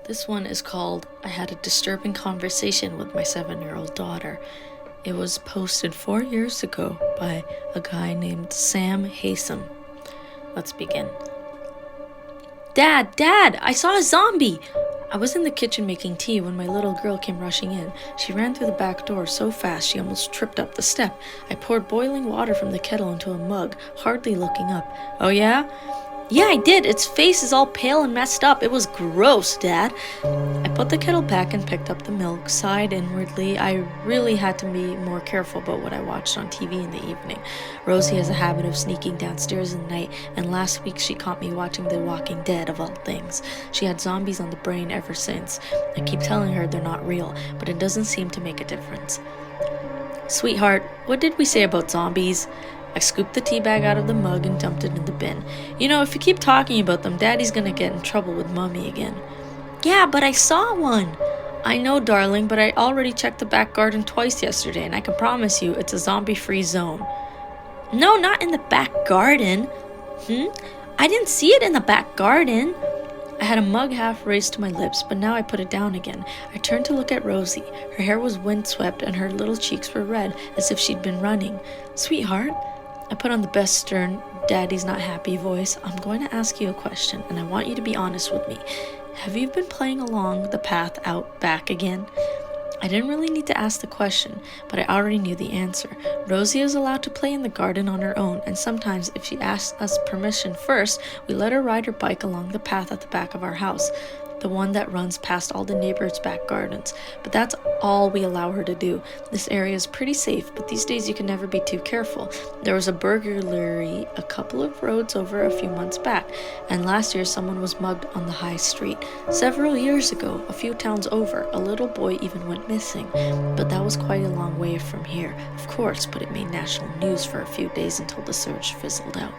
This one is called I Had a Disturbing Conversation with My 7-year-old daughter. It was posted 4 years ago by a guy named Sam Haysom. Let's begin. Dad, I saw a zombie! I was in the kitchen making tea when my little girl came rushing in. She ran through the back door so fast she almost tripped up the step. I poured boiling water from the kettle into a mug, hardly looking up. Oh yeah? Yeah, I did. Its face is all pale and messed up. It was gross, Dad. I put the kettle back and picked up the milk, sighed inwardly. I really had to be more careful about what I watched on TV in the evening. Rosie has a habit of sneaking downstairs in the night, and last week she caught me watching The Walking Dead, of all things. She had zombies on the brain ever since. I keep telling her they're not real, but it doesn't seem to make a difference. Sweetheart, what did we say about zombies? I scooped the tea bag out of the mug and dumped it in the bin. You know, if you keep talking about them, Daddy's gonna get in trouble with Mommy again. Yeah, but I saw one. I know, darling, but I already checked the back garden twice yesterday, and I can promise you it's a zombie-free zone. No, not in the back garden. I didn't see it in the back garden. I had a mug half raised to my lips, but now I put it down again. I turned to look at Rosie. Her hair was windswept, and her little cheeks were red, as if she'd been running. Sweetheart, I put on the best stern, Daddy's not happy voice. I'm going to ask you a question, and I want you to be honest with me. Have you been playing along the path out back again? I didn't really need to ask the question, but I already knew the answer. Rosie is allowed to play in the garden on her own, and sometimes if she asks us permission first, we let her ride her bike along the path at the back of our house, the one that runs past all the neighbors' back gardens. But that's all we allow her to do. This area is pretty safe, but these days you can never be too careful. There was a burglary a couple of roads over a few months back, and last year someone was mugged on the high street. Several years ago, a few towns over, a little boy even went missing. But that was quite a long way from here, of course, but it made national news for a few days until the search fizzled out.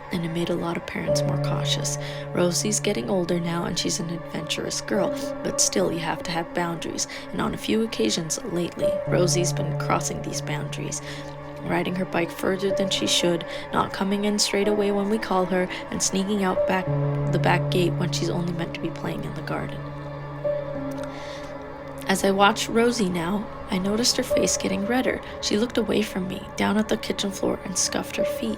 And it made a lot of parents more cautious. Rosie's getting older now, and she's an adventurous girl, but still you have to have boundaries, and on a few occasions lately, Rosie's been crossing these boundaries, riding her bike further than she should, not coming in straight away when we call her, and sneaking out the back gate when she's only meant to be playing in the garden. As I watched Rosie now, I noticed her face getting redder. She looked away from me, down at the kitchen floor, and scuffed her feet.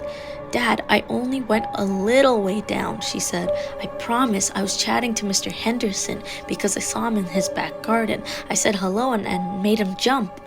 Dad, I only went a little way down, she said. I promise I was chatting to Mr. Henderson because I saw him in his back garden. I said hello and made him jump.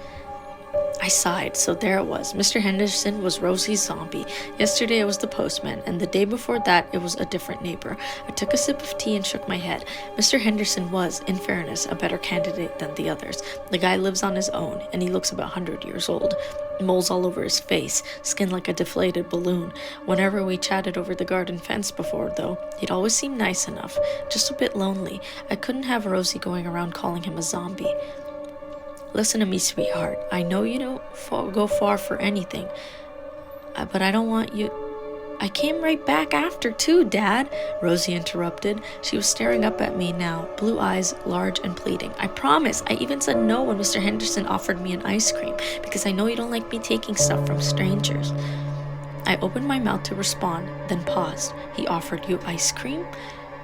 I sighed, so there it was. Mr. Henderson was Rosie's zombie. Yesterday it was the postman, and the day before that it was a different neighbor. I took a sip of tea and shook my head. Mr. Henderson was, in fairness, a better candidate than the others. The guy lives on his own, and he looks about 100 years old. Moles all over his face, skin like a deflated balloon. Whenever we chatted over the garden fence before, though, he'd always seemed nice enough, just a bit lonely. I couldn't have Rosie going around calling him a zombie. Listen to me, sweetheart. I know you don't go far for anything, but I don't want you... I came right back after too, Dad, Rosie interrupted. She was staring up at me now, blue eyes, large and pleading. I promise. I even said no when Mr. Henderson offered me an ice cream, because I know you don't like me taking stuff from strangers. I opened my mouth to respond, then paused. He offered you ice cream?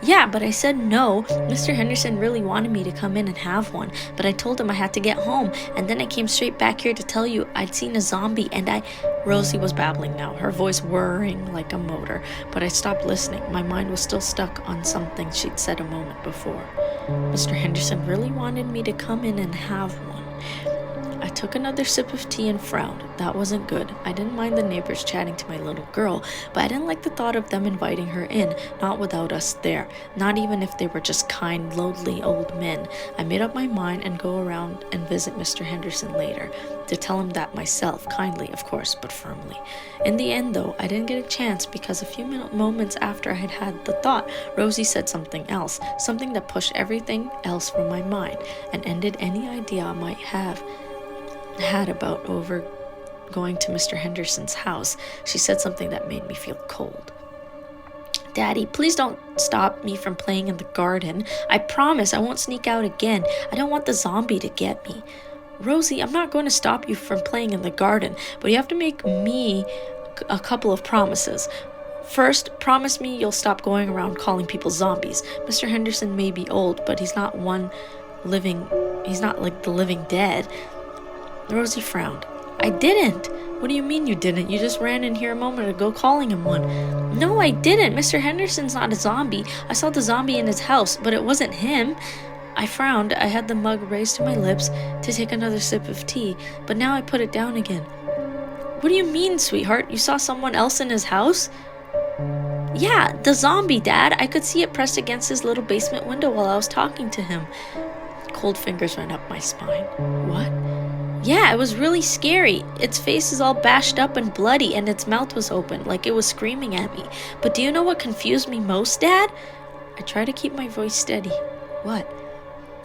Yeah, but I said no. Mr. Henderson really wanted me to come in and have one, but I told him I had to get home, and then I came straight back here to tell you I'd seen a zombie, and Rosie was babbling now, her voice whirring like a motor, but I stopped listening. My mind was still stuck on something she'd said a moment before. Mr. Henderson really wanted me to come in and have one. I took another sip of tea and frowned. That wasn't good. I didn't mind the neighbors chatting to my little girl, but I didn't like the thought of them inviting her in, not without us there, not even if they were just kind, lonely old men. I made up my mind and go around and visit Mr. Henderson later, to tell him that myself, kindly, of course, but firmly. In the end, though, I didn't get a chance because a few moments after I had had the thought, Rosie said something else, something that pushed everything else from my mind and ended any idea I might have had about going to Mr. Henderson's house. She said something that made me feel cold. Daddy, please don't stop me from playing in the garden. I promise I won't sneak out again. I don't want the zombie to get me. Rosie, I'm not going to stop you from playing in the garden, but you have to make me a couple of promises. First, promise me you'll stop going around calling people zombies. Mr. Henderson may be old, but he's not like the living dead. Rosie frowned. I didn't. What do you mean you didn't? You just ran in here a moment ago calling him one. No, I didn't. Mr. Henderson's not a zombie. I saw the zombie in his house, but it wasn't him. I frowned. I had the mug raised to my lips to take another sip of tea, but now I put it down again. What do you mean, sweetheart? You saw someone else in his house? Yeah, the zombie, Dad. I could see it pressed against his little basement window while I was talking to him. Cold fingers ran up my spine. What? Yeah, it was really scary. Its face is all bashed up and bloody, and its mouth was open, like it was screaming at me. But do you know what confused me most, Dad? I tried to keep my voice steady. What?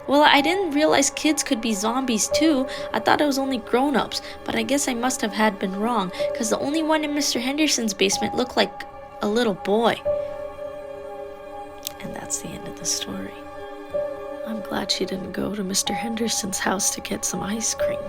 Well, I didn't realize kids could be zombies too. I thought it was only grown-ups, but I guess I must have had been wrong, because the only one in Mr. Henderson's basement looked like a little boy. And that's the end of the story. I'm glad she didn't go to Mr. Henderson's house to get some ice cream.